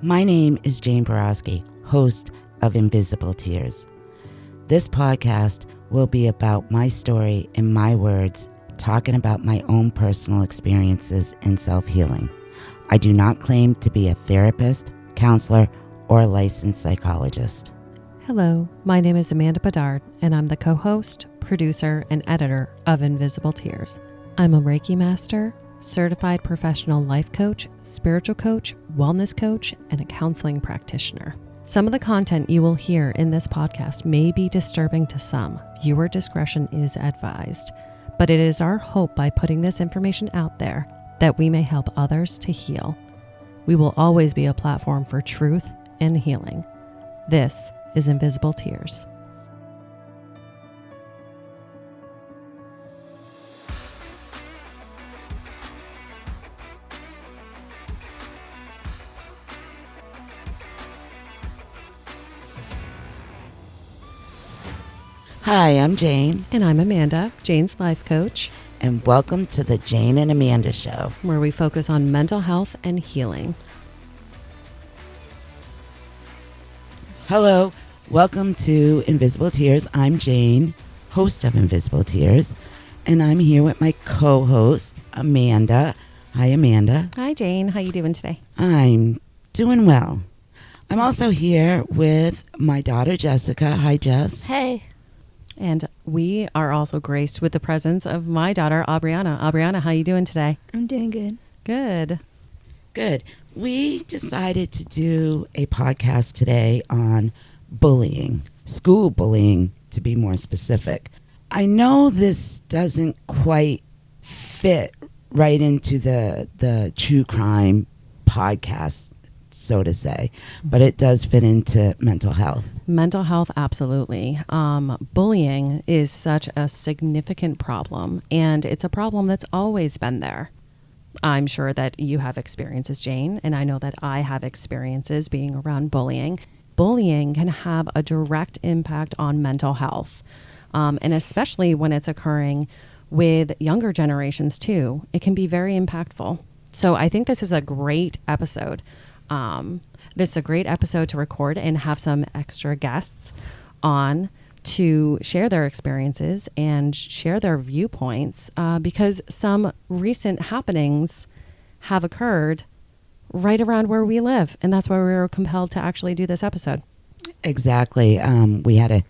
My name is Jane Borowski, host of Invisible Tears. This podcast will be about my story in my words, talking about my own personal experiences in self-healing. I do not claim to be a therapist, counselor, or a licensed psychologist. Hello, my name is Amanda Bedard, and I'm the co-host, producer, and editor of Invisible Tears. I'm a Reiki master, certified professional life coach, spiritual coach, wellness coach, and a counseling practitioner. Some of the content you will hear in this podcast may be disturbing to some. Viewer discretion is advised, but it is our hope by putting this information out there that we may help others to heal. We will always be a platform for truth and healing. This is Invisible Tears. Hi, I'm Jane, And I'm Amanda, Jane's life coach, and welcome to the Jane and Amanda Show. where we focus on mental health and healing. Hello, welcome to Invisible Tears. I'm Jane, host of Invisible Tears, and I'm here with my co-host, Amanda. Hi, Amanda. Hi, Jane. How you doing today? I'm doing well. I'm also here with my daughter, Jessica. Hi, Jess. Hey. And we are also graced with the presence of my daughter, Aubriana. Aubriana, how you doing today? I'm doing good. Good. Good. We decided to do a podcast today on bullying, school bullying, to be more specific. I know this doesn't quite fit right into the true crime podcast, so to say, but it does fit into mental health. Mental health, absolutely. Bullying is such a significant problem, and it's a problem that's always been there. I'm sure that you have experiences, Jane, and I know that I have experiences being around bullying. Bullying can have a direct impact on mental health, and especially when it's occurring with younger generations too. It can be very impactful. So I think this is a great episode. This is a great episode to record and have some extra guests on to share their experiences and share their viewpoints because some recent happenings have occurred right around where we live. And that's why we were compelled to actually do this episode. Exactly. We had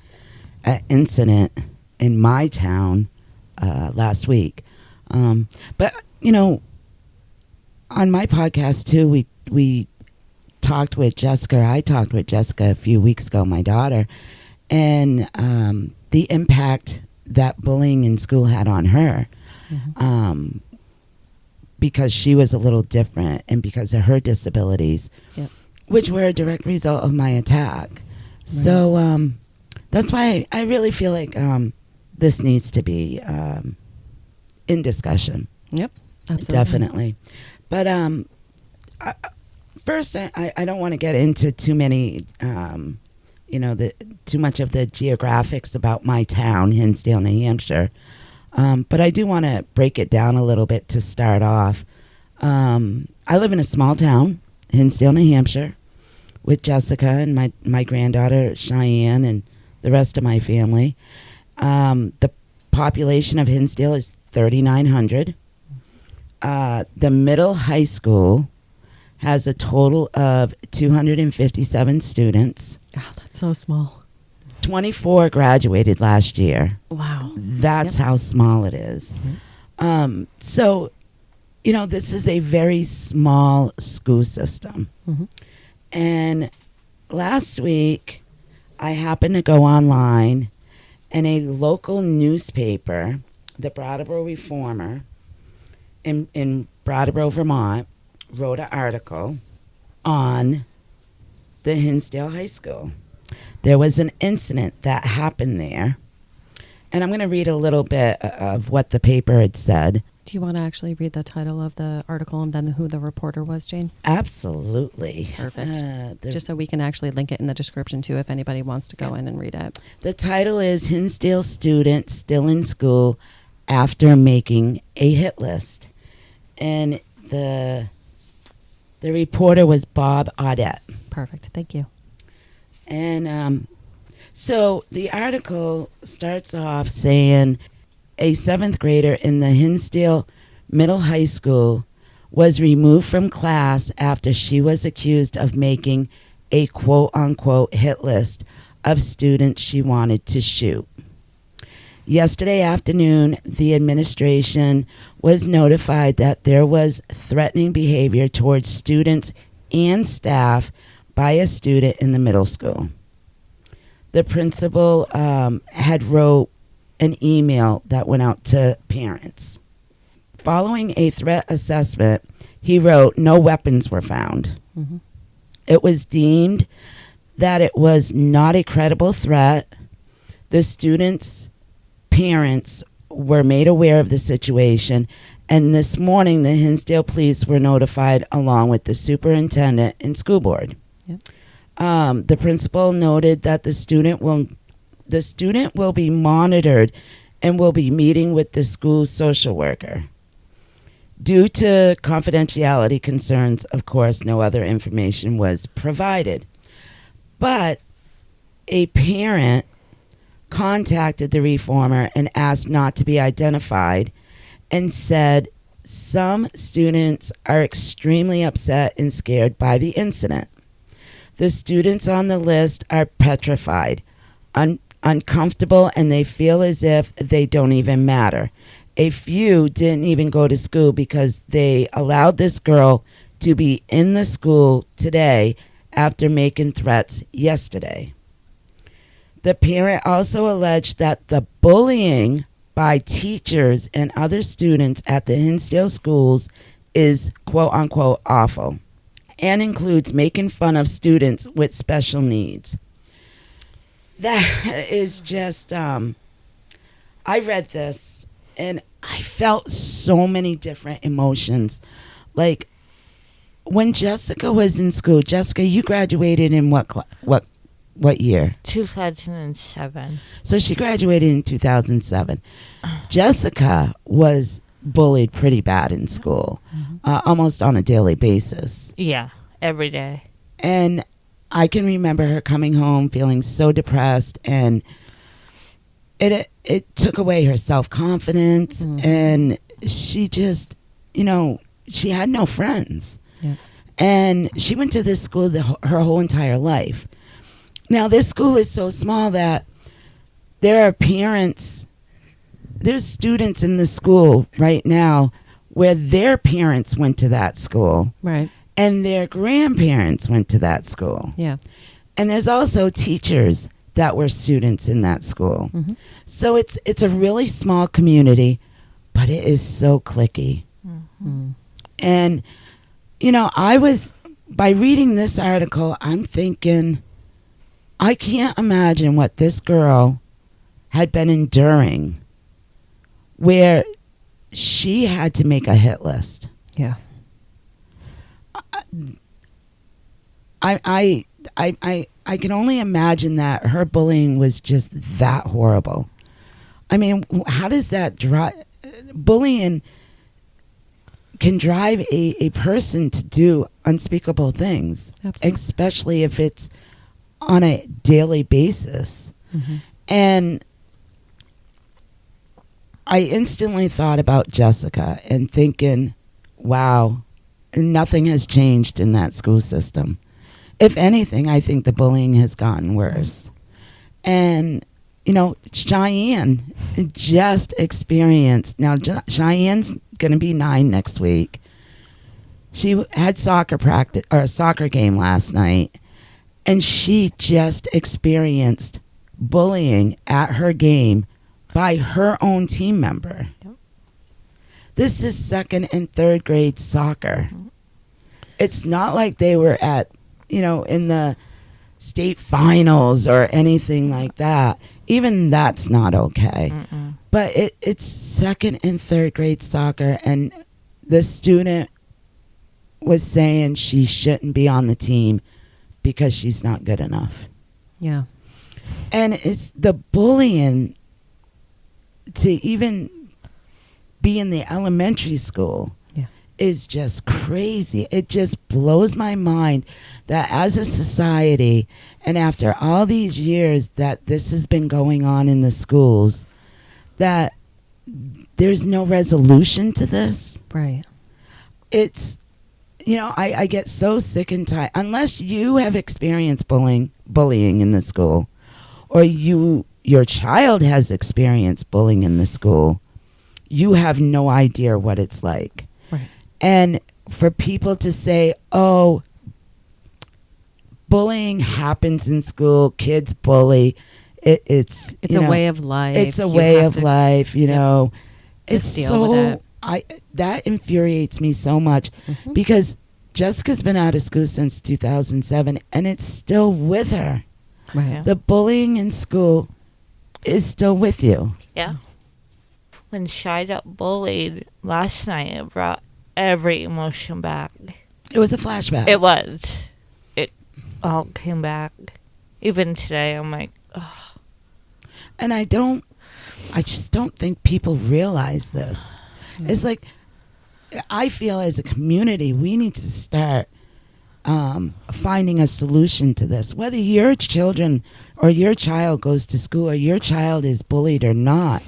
a incident in my town last week. But, you know, on my podcast, too, we talked with Jessica. I talked with Jessica a few weeks ago, my daughter, and the impact that bullying in school had on her, because she was a little different and because of her disabilities, Yep. which were a direct result of my attack. Right. So that's why I really feel like this needs to be in discussion. Yep, absolutely. Definitely. But first, I don't want to get into too many, too much of the geographics about my town, Hinsdale, New Hampshire. But I do want to break it down a little bit to start off. I live in a small town, Hinsdale, New Hampshire, with Jessica and my granddaughter, Cheyenne, and the rest of my family. The population of Hinsdale is 3,900. The middle high school has a total of 257 students. Oh, that's so small. 24 graduated last year. Wow. That's how small it is. Mm-hmm. So, you know, this is a very small school system. Mm-hmm. And last week, I happened to go online, and a local newspaper, the Brattleboro Reformer, in Brattleboro, Vermont, wrote an article on the Hinsdale High School. There was an incident that happened there, and I'm going to read a little bit of what the paper had said. Do you want to actually read the title of the article and then who the reporter was, Jane? Absolutely. Perfect. Just so we can actually link it in the description, too, if anybody wants to go in and read it. The title is Hinsdale Student Still in School After Making a Hit List. And the The reporter was Bob Audette. Perfect. Thank you. And so the article starts off saying a 7th grader in the Hinsdale Middle High School was removed from class after she was accused of making a quote-unquote hit list of students she wanted to shoot. Yesterday afternoon, the administration was notified that there was threatening behavior towards students and staff by a student in the middle school. The principal had wrote an email that went out to parents. Following a threat assessment, he wrote, no weapons were found. Mm-hmm. It was deemed that it was not a credible threat. The students' parents were made aware of the situation, and this morning the Hinsdale police were notified along with the superintendent and school board. Yep. The principal noted that the student will be monitored and will be meeting with the school social worker. Due to confidentiality concerns, of course, no other information was provided. But a parent contacted the reformer and asked not to be identified and said some students are extremely upset and scared by the incident. The students on the list are petrified, uncomfortable, and they feel as if they don't even matter. A few didn't even go to school because they allowed this girl to be in the school today after making threats yesterday. The parent also alleged that the bullying by teachers and other students at the Hinsdale schools is quote-unquote awful and includes making fun of students with special needs. That is just, I read this and I felt so many different emotions. Like when Jessica was in school, Jessica, you graduated in what year? 2007. So she graduated in 2007. Jessica was bullied pretty bad in school, almost on a daily basis. Yeah, every day. And I can remember her coming home feeling so depressed, and it took away her self-confidence, and she just, she had no friends. Yeah. And she went to this school her whole entire life. Now, this school is so small that there are there's students in the school right now where their parents went to that school. Right. And their grandparents went to that school. Yeah. And there's also teachers that were students in that school. Mm-hmm. So it's a really small community, but it is so cliquey. Mm-hmm. And, by reading this article, I'm thinking, I can't imagine what this girl had been enduring where she had to make a hit list. Yeah. I can only imagine that her bullying was just that horrible. I mean, how does that drive? Bullying can drive a person to do unspeakable things, Absolutely. especially if it's on a daily basis. Mm-hmm. And I instantly thought about Jessica and thinking, wow, nothing has changed in that school system. If anything, I think the bullying has gotten worse. And, Cheyenne just experienced, now Cheyenne's going to be 9 next week. She had soccer practice or a soccer game last night, and she just experienced bullying at her game by her own team member. Yep. This is 2nd and 3rd grade soccer. It's not like they were at, in the state finals or anything like that. Even that's not okay. Mm-mm. But it's 2nd and 3rd grade soccer, and the student was saying she shouldn't be on the team because she's not good enough. Yeah. And it's the bullying to even be in the elementary school. Yeah. is just crazy. It just blows my mind that as a society, and after all these years that this has been going on in the schools, that there's no resolution to this. Right. It's, I get so sick and tired. Unless you have experienced bullying in the school, or your child has experienced bullying in the school, you have no idea what it's like. Right. And for people to say, oh, bullying happens in school, kids bully, it's a way of life. It's a way of life, It's deal so with it. That infuriates me so much because Jessica's been out of school since 2007 and it's still with her. Right. Yeah. The bullying in school is still with you. Yeah. When Shy got bullied last night, it brought every emotion back. It was a flashback. It was. It all came back. Even today, I'm like, oh. And I just don't think people realize this. Yeah. It's like, I feel as a community, we need to start finding a solution to this. Whether your children or your child goes to school or your child is bullied or not,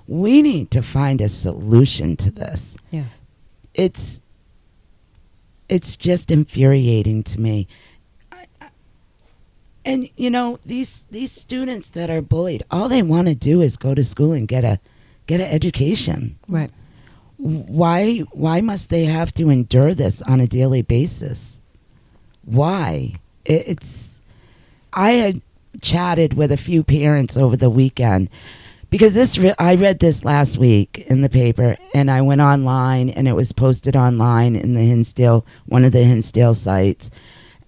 we need to find a solution to this. Yeah. It's just infuriating to me. And these students that are bullied, all they want to do is go to school and get an education. Right. Why must they have to endure this on a daily basis? Why? I had chatted with a few parents over the weekend because I read this last week in the paper, and I went online and it was posted online in the Hinsdale, one of the Hinsdale sites.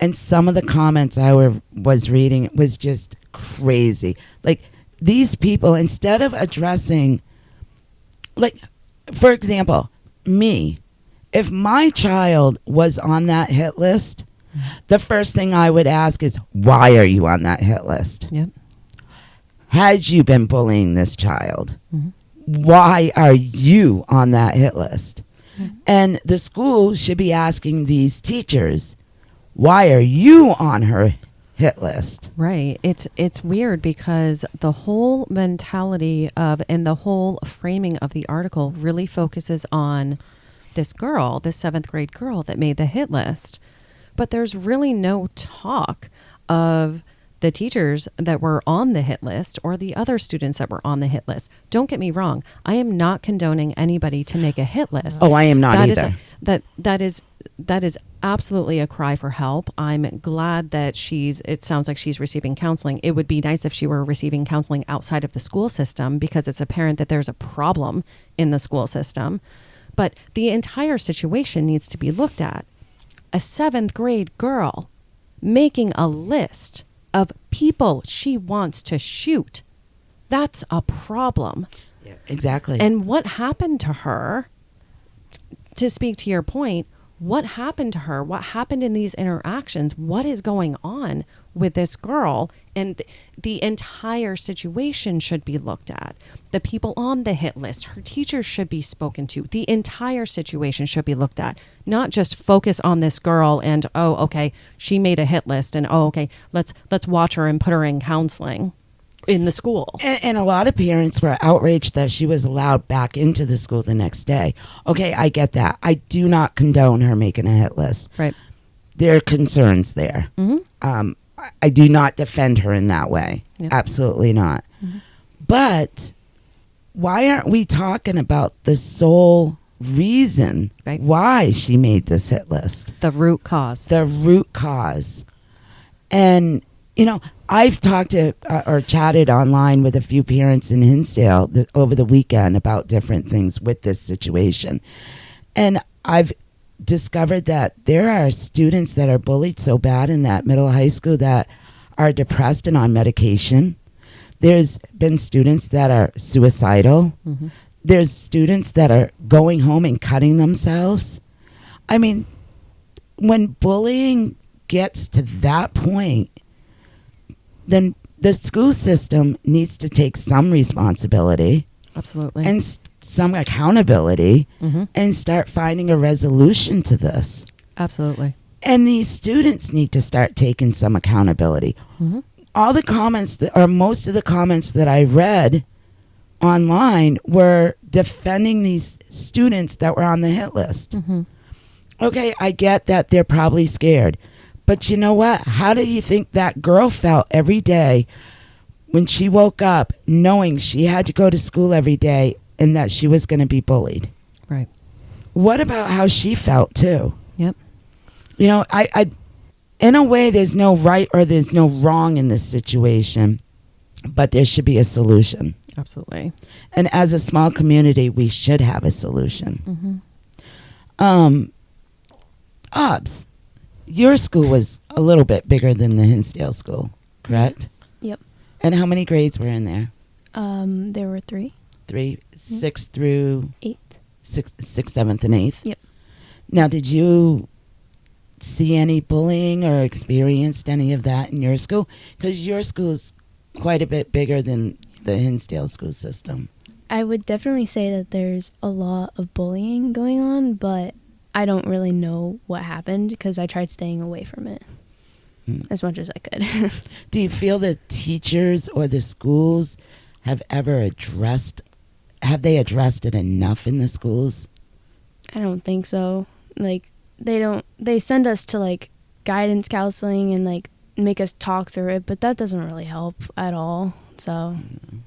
And some of the comments I was reading was just crazy. Like, these people, instead of addressing, like, for example, me, if my child was on that hit list, the first thing I would ask is, why are you on that hit list? Yep. Had you been bullying this child? Mm-hmm. Why are you on that hit list? Mm-hmm. And the school should be asking these teachers, why are you on her hit list? Right. It's weird because the whole mentality of and the whole framing of the article really focuses on this girl, this 7th grade girl that made the hit list. But there's really no talk of the teachers that were on the hit list or the other students that were on the hit list. Don't get me wrong. I am not condoning anybody to make a hit list. Oh, I am not either. That is absolutely a cry for help. I'm glad that it sounds like she's receiving counseling. It would be nice if she were receiving counseling outside of the school system because it's apparent that there's a problem in the school system. But the entire situation needs to be looked at. A 7th grade girl making a list of people she wants to shoot. That's a problem. Yeah, exactly. And what happened to her, to speak to your point, what happened to her? What happened in these interactions? What is going on with this girl? And the entire situation should be looked at. The people on the hit list, her teachers should be spoken to. The entire situation should be looked at. Not just focus on this girl and, oh, okay, she made a hit list and, oh, okay, let's watch her and put her in counseling in the school. And a lot of parents were outraged that she was allowed back into the school the next day. Okay, I get that. I do not condone her making a hit list. Right. There are concerns there. Mm-hmm. I do not defend her in that way. Yep. Absolutely not. Mm-hmm. But why aren't we talking about the sole reason why she made this hit list? The root cause. The root cause. And, I've talked to or chatted online with a few parents in Hinsdale over the weekend about different things with this situation. And I've discovered that there are students that are bullied so bad in that middle high school that are depressed and on medication. There's been students that are suicidal. Mm-hmm. There's students that are going home and cutting themselves. I mean, when bullying gets to that point, then the school system needs to take some responsibility. Absolutely. and some accountability Mhm. and start finding a resolution to this. Absolutely. And these students need to start taking some accountability. Mhm. All the comments or most of the comments that I read online were defending these students that were on the hit list. Mhm. Okay, I get that they're probably scared. But you know what? How do you think that girl felt every day when she woke up knowing she had to go to school every day and that she was going to be bullied? Right. What about how she felt too? Yep. You know, I in a way, there's no right or there's no wrong in this situation, but there should be a solution. Absolutely. And as a small community, we should have a solution. Mhm. Obs, your school was a little bit bigger than the Hinsdale school, correct? Yep. And how many grades were in there? There were 3. 3, 6 through 8. 6th, 7th, and 8th? Yep. Now, did you see any bullying or experienced any of that in your school? Because your school's quite a bit bigger than the Hinsdale school system. I would definitely say that there's a lot of bullying going on, but I don't really know what happened because I tried staying away from it as much as I could. Do you feel the teachers or the schools have addressed it enough in the schools? I don't think so. Like, they send us to like guidance counseling and like make us talk through it, but that doesn't really help at all. So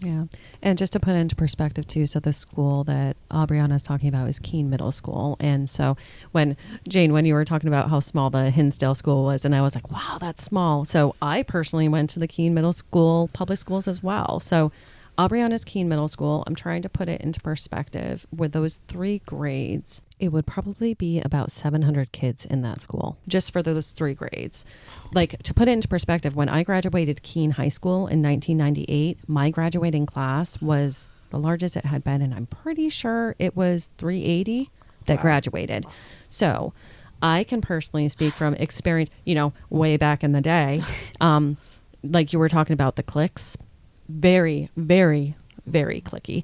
Yeah. And just to put it into perspective too, so the school that Aubriana is talking about is Keene Middle School. And so when you were talking about how small the Hinsdale school was, and I was like, wow, that's small. So I personally went to the Keene Middle School public schools as well. So Aubriana's Keene Middle School, I'm trying to put it into perspective. With those 3 grades, it would probably be about 700 kids in that school, just for those 3 grades. Like, to put it into perspective, when I graduated Keene High School in 1998, my graduating class was the largest it had been, and I'm pretty sure it was 380 that graduated. So I can personally speak from experience, way back in the day. Like you were talking about the cliques. Very, very, very cliquey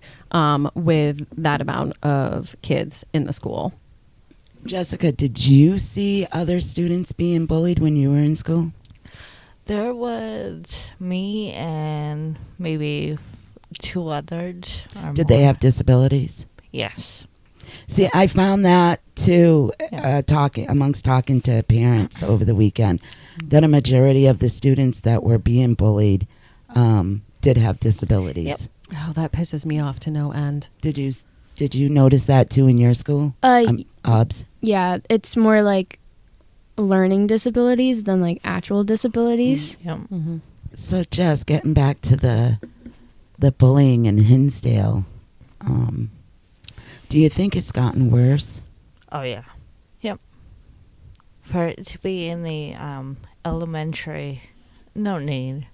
with that amount of kids in the school. Jessica, did you see other students being bullied when you were in school? There was me and maybe 2 others. Or Did they more. have disabilities? Yes. See, I found that too, Yeah. talking to parents over the weekend, that a majority of the students that were being bullied did have disabilities. Yep. Oh, that pisses me off to no end. Did you notice that too in your school? Obs? yeah, it's more like learning disabilities than like actual disabilities. Yep. Mm-hmm. So, Jess, getting back to the bullying in Hinsdale, do you think it's gotten worse? Oh, yeah. Yep. For it to be in the elementary, no need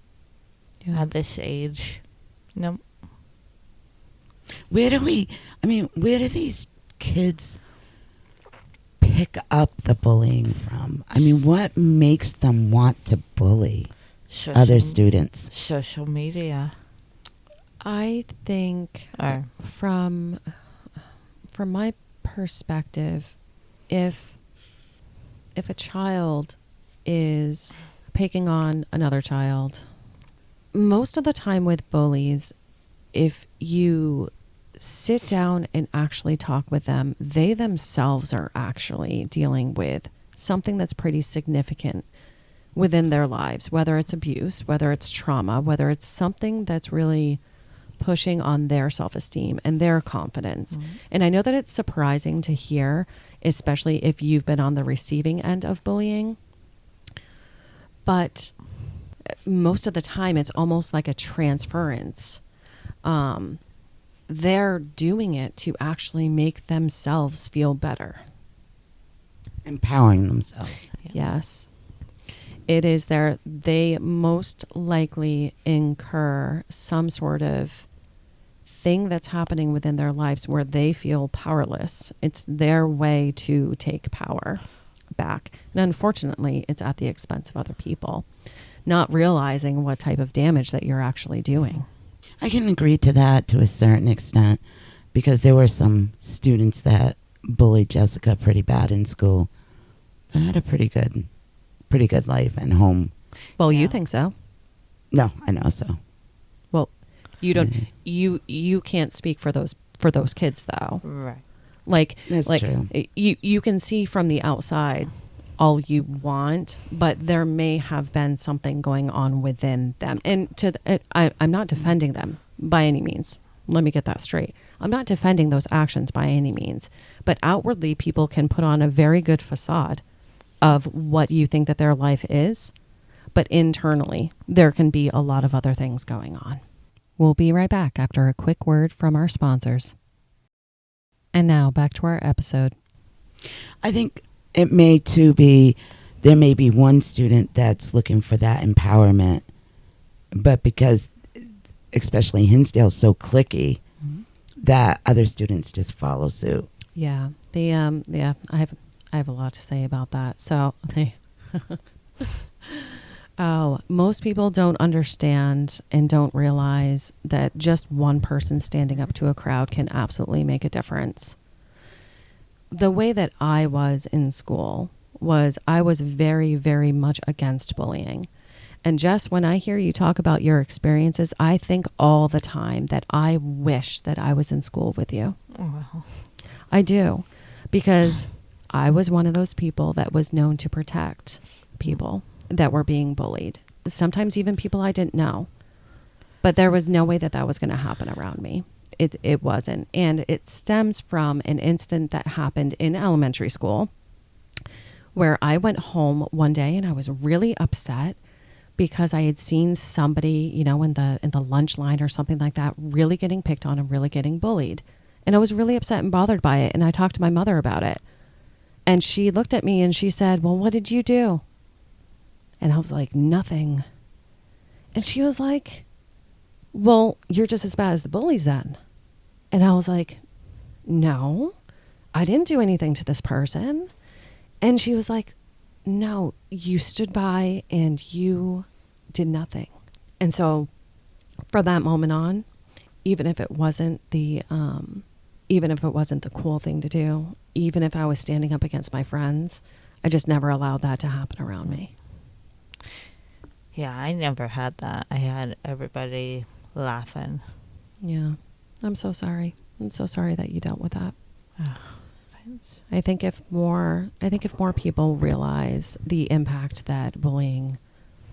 Yeah. at this age. Nope. Where do these kids pick up the bullying from? I mean, what makes them want to bully other students? Social media. I think Or from my perspective, if a child is picking on another child, most of the time with bullies, if you sit down and actually talk with them, they themselves are actually dealing with something that's pretty significant within their lives, whether it's abuse, whether it's trauma, whether it's something that's really pushing on their self-esteem and their confidence. Mm-hmm. And I know that it's surprising to hear, especially if you've been on the receiving end of bullying, but most of the time it's almost like a transference. They're doing it to actually make themselves feel better. Empowering themselves. Yes. It is they most likely incur some sort of thing that's happening within their lives where they feel powerless. It's their way to take power back. And unfortunately, it's at the expense of other people, not realizing what type of damage that you're actually doing. I can agree to that to a certain extent, because there were some students that bullied Jessica pretty bad in school. I had a pretty good life and home. Well, Yeah. you think so. No, I know so. Well, you don't. You can't speak for those kids though. Right. That's true. You can see from the outside all you want, but there may have been something going on within them. And I'm not defending them by any means. Let me get that straight. I'm not defending those actions by any means, but outwardly people can put on a very good facade of what you think that their life is, but internally there can be a lot of other things going on. We'll be right back after a quick word from our sponsors. And now back to our episode. I think it may there may be one student that's looking for that empowerment, but because especially Hinsdale's so cliquey, that other students just follow suit. Yeah. I have a lot to say about that. So most people don't understand and don't realize that just one person standing up to a crowd can absolutely make a difference. The way that I was in school was I was very, very much against bullying. And Jess, when I hear you talk about your experiences, I think all the time that I wish that I was in school with you. Wow. I do, because I was one of those people that was known to protect people that were being bullied. Sometimes even people I didn't know. But there was no way that that was going to happen around me. It wasn't. And it stems from an incident that happened in elementary school where I went home one day and I was really upset because I had seen somebody, in the lunch line or something like that, really getting picked on and really getting bullied. And I was really upset and bothered by it. And I talked to my mother about it. And she looked at me and she said, "Well, what did you do?" And I was like, "Nothing." And she was like, "Well, you're just as bad as the bullies then." And I was like, "No, I didn't do anything to this person." And she was like, "No, you stood by and you did nothing." And so from that moment on, even if it wasn't the cool thing to do, even if I was standing up against my friends, I just never allowed that to happen around me. Yeah, I never had that. I had everybody laughing. Yeah. I'm so sorry. I'm so sorry that you dealt with that. Thanks. I think if more people realize the impact that bullying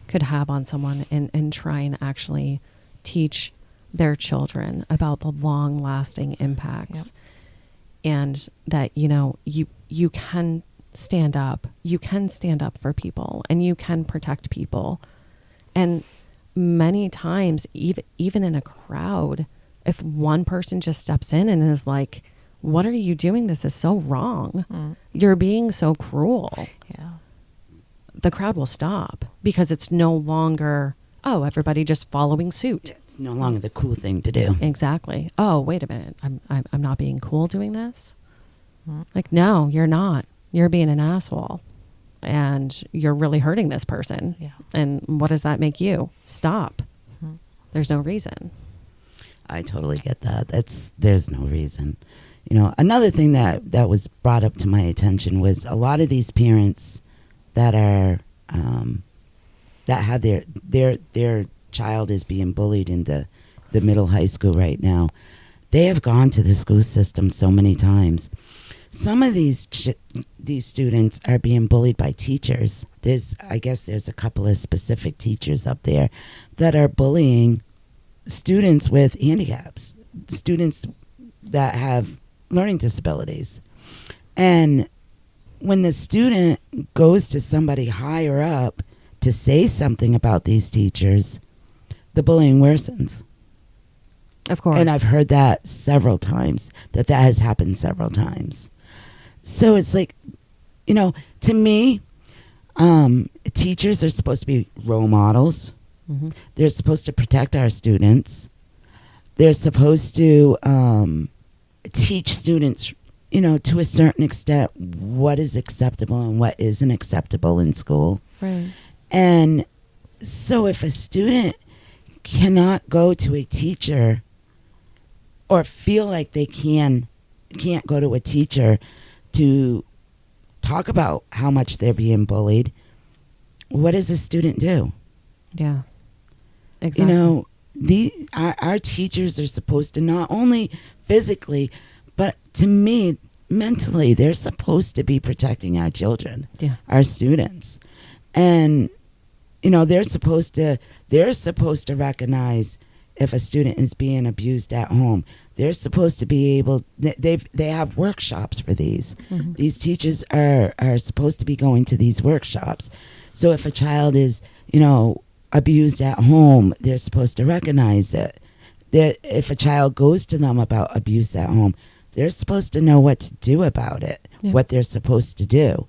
could have on someone and try and actually teach their children about the long lasting impacts, and that, you can stand up for people and you can protect people. And many times, even in a crowd, if one person just steps in and is like, "What are you doing? This is so wrong. You're being so cruel." Yeah. The crowd will stop because it's no longer, everybody just following suit. It's no longer the cool thing to do. Exactly. "Oh, wait a minute. I'm not being cool doing this." Like, no, you're not. You're being an asshole. And you're really hurting this person. Yeah. And what does that make you? Stop. There's no reason. I totally get that. There's no reason. Another thing that was brought up to my attention was a lot of these parents that are that have their child is being bullied in the middle high school right now. They have gone to the school system so many times. Some of these students are being bullied by teachers. I guess there's a couple of specific teachers up there that are bullying students with handicaps, students that have learning disabilities. And when the student goes to somebody higher up to say something about these teachers, the bullying worsens. Of course. And I've heard that several times, that has happened several times. So it's like, to me, teachers are supposed to be role models. Mm-hmm. They're supposed to protect our students. They're supposed to teach students, to a certain extent, what is acceptable and what isn't acceptable in school. Right. And so if a student cannot go to a teacher or feel like they can't go to a teacher to talk about how much they're being bullied, what does a student do? Yeah. Exactly. You know, our teachers are supposed to not only physically, but to me, mentally, they're supposed to be protecting our children, Yeah. our students. And, you know, they're supposed to recognize if a student is being abused at home. They're supposed to be able, they have workshops for these. Mm-hmm. These teachers are supposed to be going to these workshops. So if a child is, you know, abused at home, they're supposed to recognize it. If a child goes to them about abuse at home, they're supposed to know what to do about it, Yeah. what they're supposed to do.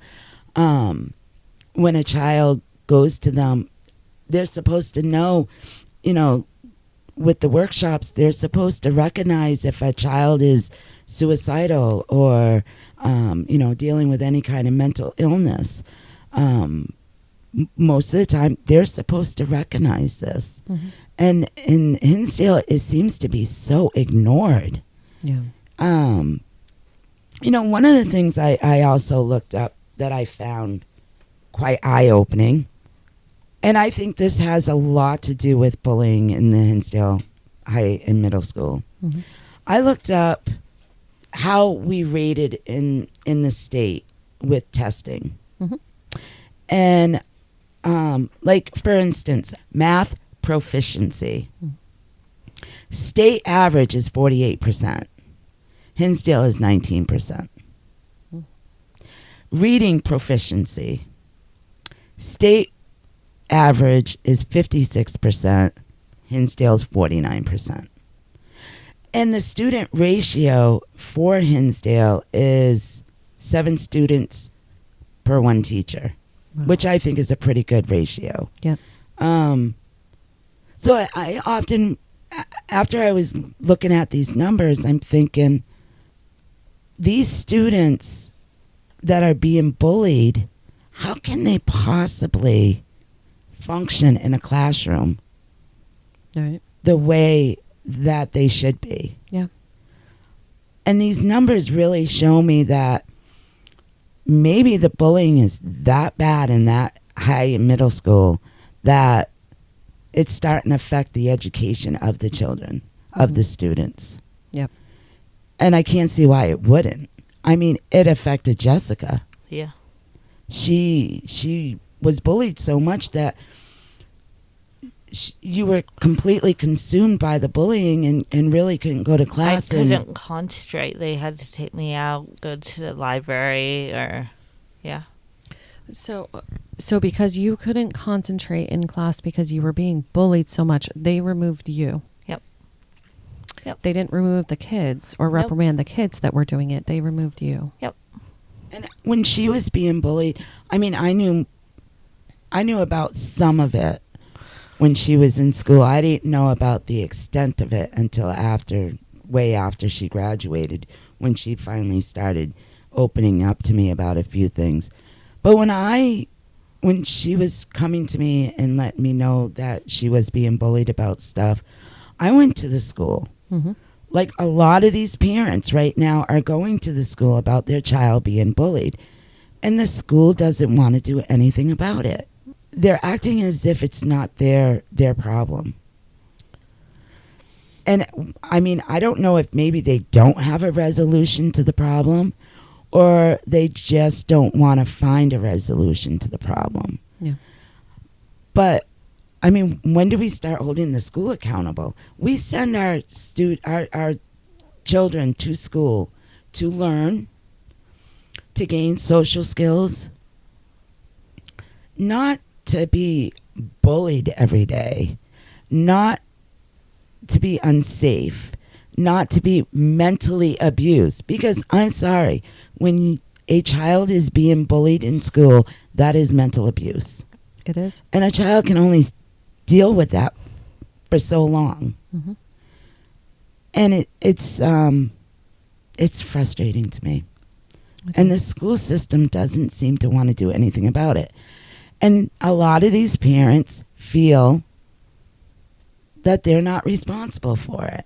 When a child goes to them, they're supposed to know, you know, with the workshops, they're supposed to recognize if a child is suicidal or, you know, dealing with any kind of mental illness. Most of the time, they're supposed to recognize this. Mm-hmm. And in Hinsdale, it seems to be so ignored. Yeah. You know, one of the things I also looked up that I found quite eye-opening, and I think this has a lot to do with bullying in the Hinsdale High and Middle School. Mm-hmm. I looked up how we rated in the state with testing. Mm-hmm. And, like, for instance, math proficiency. State average is 48%. Hinsdale is 19%. Reading proficiency. State average is 56%. Hinsdale's 49%. And the student ratio for Hinsdale is 7 students per 1 teacher, Wow. which I think is a pretty good ratio. Yep. So I often, after I was looking at these numbers, I'm thinking, these students that are being bullied, how can they possibly function in a classroom All right. the way that they should be? Yeah. And these numbers really show me that maybe the bullying is that bad in that high and middle school that it's starting to affect the education of the children, of the students. Yep. And I can't see why it wouldn't. I mean, it affected Jessica. Yeah. She was bullied so much that you were completely consumed by the bullying and really couldn't go to class. I couldn't concentrate. They had to take me out, go to the library, or yeah. So because you couldn't concentrate in class because you were being bullied so much, they removed you. Yep. They didn't remove the kids or Nope. reprimand the kids that were doing it. They removed you. Yep. And when she was being bullied, I mean, I knew about some of it when she was in school. I didn't know about the extent of it until way after she graduated, when she finally started opening up to me about a few things. But when she was coming to me and letting me know that she was being bullied about stuff, I went to the school. Mm-hmm. Like, a lot of these parents right now are going to the school about their child being bullied, and the school doesn't want to do anything about it. They're acting as if it's not their problem. And I mean, I don't know if maybe they don't have a resolution to the problem, or they just don't want to find a resolution to the problem. Yeah. But I mean, when do we start holding the school accountable? We send our children to school to learn, to gain social skills, not to be bullied every day, not to be unsafe, not to be mentally abused. Because I'm sorry, when a child is being bullied in school, that is mental abuse. It is. And a child can only deal with that for so long. Mm-hmm. And it's frustrating to me. And the school system doesn't seem to want to do anything about it. And a lot of these parents feel that they're not responsible for it.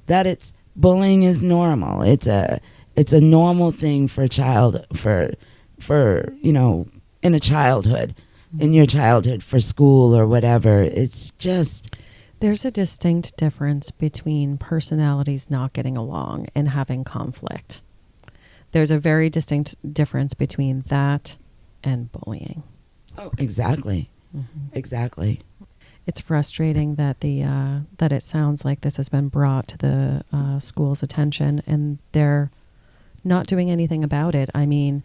That it's bullying is normal. It's a normal thing for a child for in a childhood, in your childhood, for school or whatever. It's just There's a distinct difference between personalities not getting along and having conflict. There's a very distinct difference between that and bullying. oh, exactly. Mm-hmm. Exactly. It's frustrating that that it sounds like this has been brought to the school's attention and they're not doing anything about it. I mean,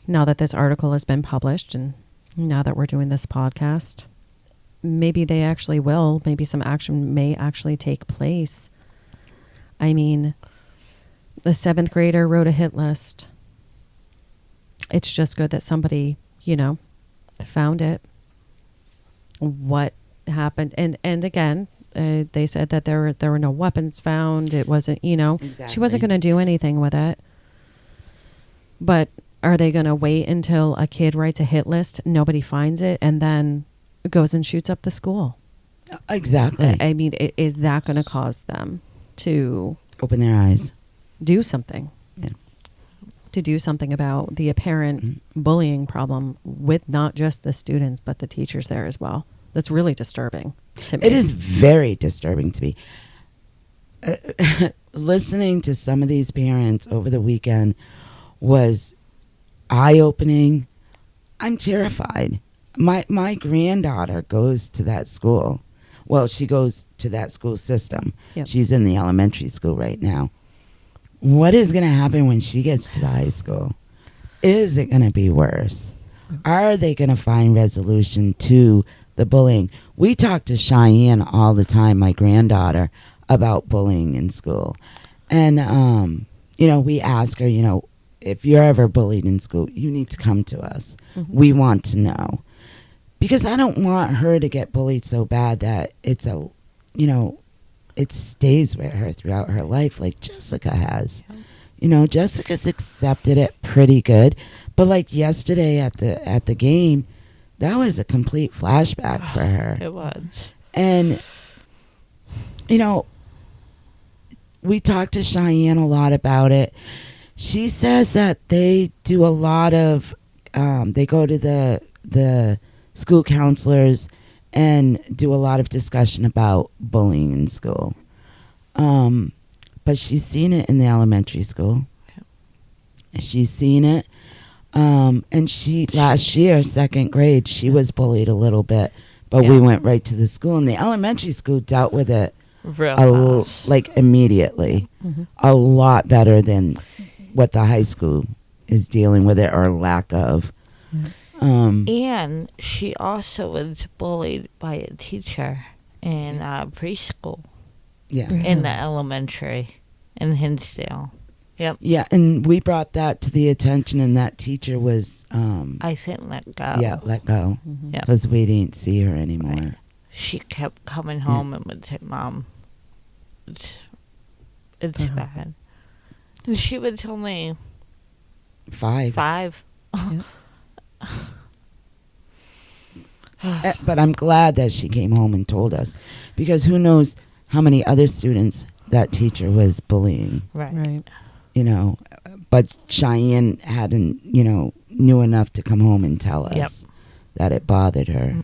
now that this article has been published and now that we're doing this podcast, maybe they actually will. Maybe some action may actually take place. I mean, the 7th grader wrote a hit list. It's just good that somebody, found it. What happened? And again, they said that there were no weapons found. It wasn't, she Exactly. wasn't going to do anything with it. But are they going to wait until a kid writes a hit list, nobody finds it, and then goes and shoots up the school? Exactly. I mean, is that going to cause them to Open their eyes. do something? Yeah. To do something about the apparent bullying problem with not just the students, but the teachers there as well. That's really disturbing to me. It is very disturbing to me. Listening to some of these parents over the weekend was eye-opening. I'm terrified. My granddaughter goes to that school. Well, she goes to that school system. Yep. She's in the elementary school right now. What is going to happen when she gets to the high school? Is it going to be worse? Are they going to find resolution to the bullying? We talk to Cheyenne all the time, my granddaughter, about bullying in school. And, we ask her, if you're ever bullied in school, you need to come to us. Mm-hmm. We want to know. Because I don't want her to get bullied so bad that it stays with her throughout her life like Jessica has. Yeah. Jessica's accepted it pretty good. But like yesterday at the game, that was a complete flashback for her. It was. And, we talked to Cheyenne a lot about it. She says that they do a lot of, they go to the school counselors and do a lot of discussion about bullying in school. But she's seen it in the elementary school. Yeah. She's seen it. And last year, 2nd grade, she was bullied a little bit, but we went right to the school. And the elementary school dealt with it immediately. Mm-hmm. A lot better than what the high school is dealing with it or lack of. Mm-hmm. And she also was bullied by a teacher in preschool. Yes. In the elementary in Hinsdale. Yep. Yeah, and we brought that to the attention, and that teacher was... I think let go. Yeah, let go. Mm-hmm. Because we didn't see her anymore. Right. She kept coming home and would say, Mom, it's bad. And she would tell me... 5. Yeah. But I'm glad that she came home and told us, because who knows how many other students that teacher was bullying. Right. But Cheyenne hadn't, knew enough to come home and tell us that it bothered her.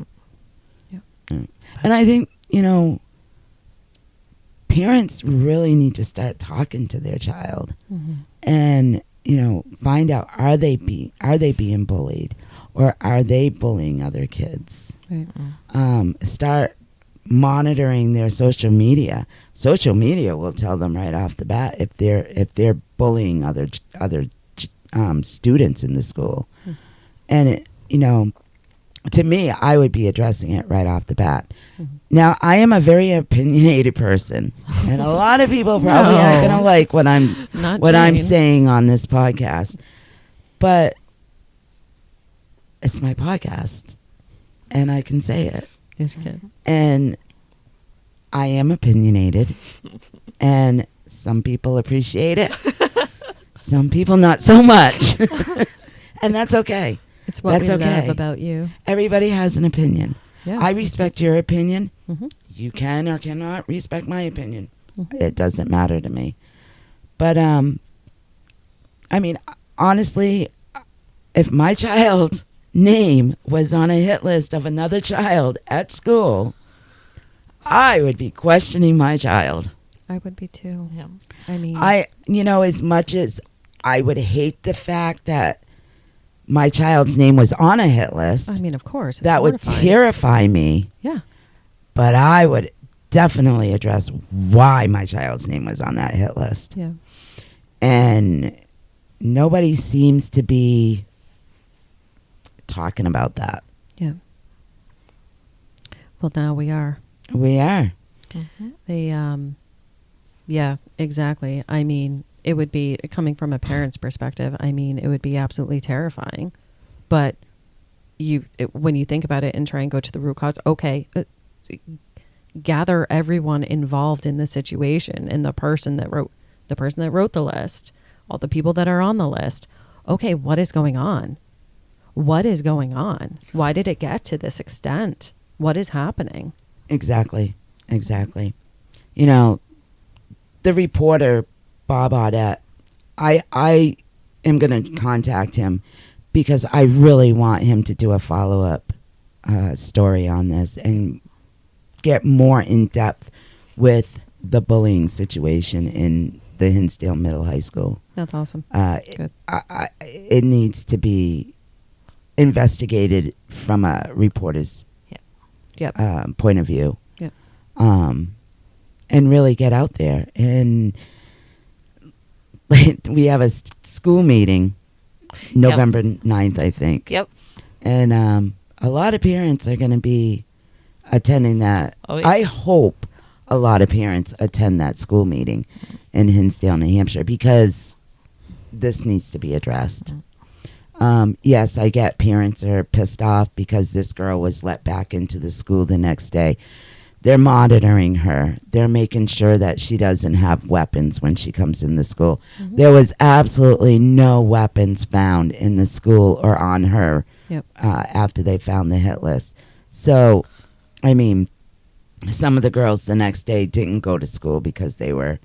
Yep. And I think, parents really need to start talking to their child and, find out, are they being bullied, or are they bullying other kids? Right. Start monitoring their social media. Social media will tell them right off the bat if they're bullying other students in the school. And to me, I would be addressing it right off the bat. Now, I am a very opinionated person, and a lot of people probably aren't going to like what I'm saying on this podcast. But it's my podcast, and I can say it. Yes, you can. And I am opinionated, and some people appreciate it. Some people not so much. And that's okay. It's what That's we okay. love about you. Everybody has an opinion. Yeah. I respect your opinion. Mm-hmm. You can or cannot respect my opinion. Mhm. It doesn't matter to me. But I mean, honestly, if my child's name was on a hit list of another child at school, I would be questioning my child. I would be too. Yeah. I mean, As much as I would hate the fact that my child's name was on a hit list, of course. It's that would mortifying. terrify me. Yeah. But I would definitely address why my child's name was on that hit list. Yeah. And nobody seems to be talking about that. Yeah. Well, now we are. We are. Yeah, exactly. I mean, it would be, coming from a parent's perspective, I mean, it would be absolutely terrifying. But when you think about it and try and go to the root cause, okay, gather everyone involved in the situation and the person that wrote the list, all the people that are on the list. Okay, what is going on? What is going on? Why did it get to this extent? What is happening? Exactly. You know, the reporter, Bob Audette, I am going to contact him because I really want him to do a follow-up story on this and get more in depth with the bullying situation in the Hinsdale Middle High School. That's awesome. Good. It needs to be investigated from a reporter's Yep. point of view. Yep. And really get out there. And we have a school meeting November 9th, I think. Yep. And a lot of parents are going to be attending that. Oh, yeah. I hope a lot of parents attend that school meeting in Hinsdale, New Hampshire, because this needs to be addressed. Yes, I get parents are pissed off because this girl was let back into the school the next day. They're monitoring her. They're making sure that she doesn't have weapons when she comes in the school. Mm-hmm. There was absolutely no weapons found in the school or on her after they found the hit list. So, I mean, some of the girls the next day didn't go to school because they were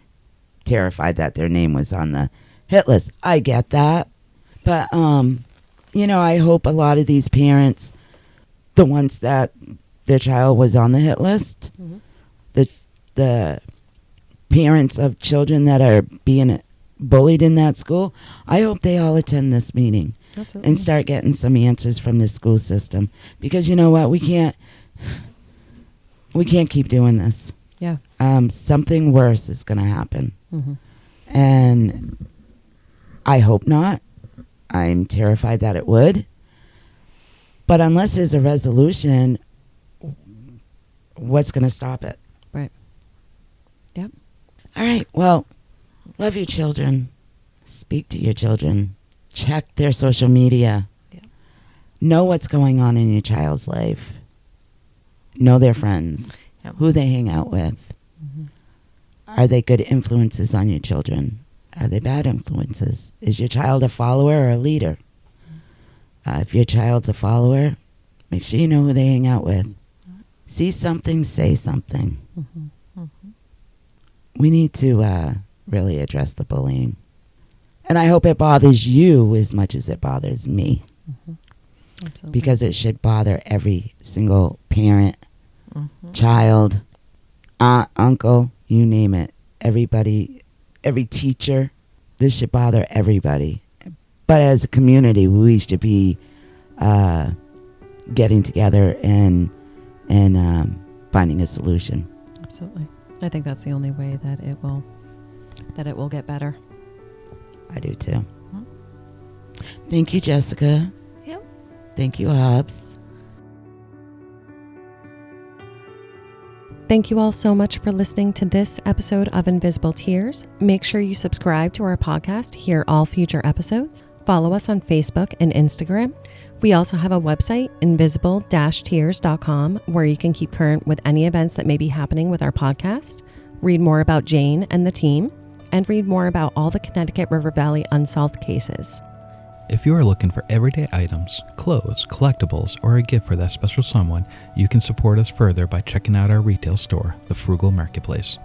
terrified that their name was on the hit list. I get that. But, I hope a lot of these parents, the ones that their child was on the hit list, Mm-hmm. the parents of children that are being bullied in that school, I hope they all attend this meeting. Absolutely. And start getting some answers from the school system. Because you know what? We can't keep doing this. Yeah. Something worse is going to happen. Mm-hmm. And I hope not. I'm terrified that it would. But unless there's a resolution, what's going to stop it? Right. Yep. All right. Well, love your children. Speak to your children. Check their social media. Yeah. Know what's going on in your child's life. Know their friends. Yep. Who they hang out with. Mm-hmm. Are they good influences on your children? Are they bad influences? Is your child a follower or a leader? If your child's a follower, make sure you know who they hang out with. See something, say something. Mm-hmm. Mm-hmm. We need to really address the bullying. And I hope it bothers you as much as it bothers me. Mm-hmm. Absolutely. Because it should bother every single parent, Mm-hmm. child, aunt, uncle, you name it. Everybody, every teacher. This should bother everybody. But as a community, we should be getting together and finding a solution. Absolutely. I think that's the only way that it will get better. I do too. Thank you, Jessica. Yep. Thank you, Hobbs. Thank you all so much for listening to this episode of Invisible Tears. Make sure you subscribe to our podcast to hear all future episodes. Follow us on Facebook and Instagram. We also have a website, invisible-tears.com, where you can keep current with any events that may be happening with our podcast, read more about Jane and the team, and read more about all the Connecticut River Valley unsolved cases. If you are looking for everyday items, clothes, collectibles, or a gift for that special someone, you can support us further by checking out our retail store, the Frugal Marketplace.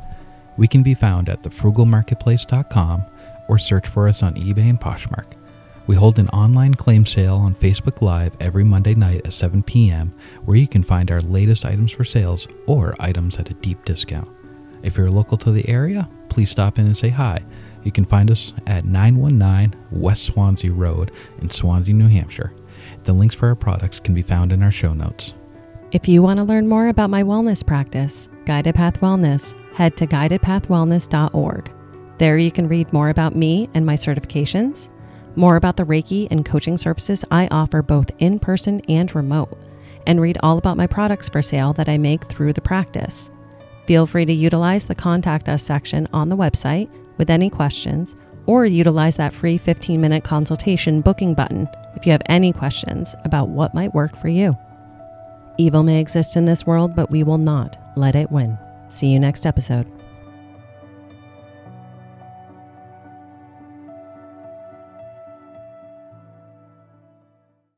We can be found at thefrugalmarketplace.com or search for us on eBay and Poshmark. We hold an online claim sale on Facebook Live every Monday night at 7 p.m. where you can find our latest items for sales or items at a deep discount. If you're local to the area, please stop in and say hi. You can find us at 919 West Swansea Road in Swansea, New Hampshire. The links for our products can be found in our show notes. If you want to learn more about my wellness practice, Guided Path Wellness, head to guidedpathwellness.org. There you can read more about me and my certifications, more about the Reiki and coaching services I offer both in person and remote, and read all about my products for sale that I make through the practice. Feel free to utilize the Contact Us section on the website with any questions, or utilize that free 15-minute consultation booking button if you have any questions about what might work for you. Evil may exist in this world, but we will not let it win. See you next episode.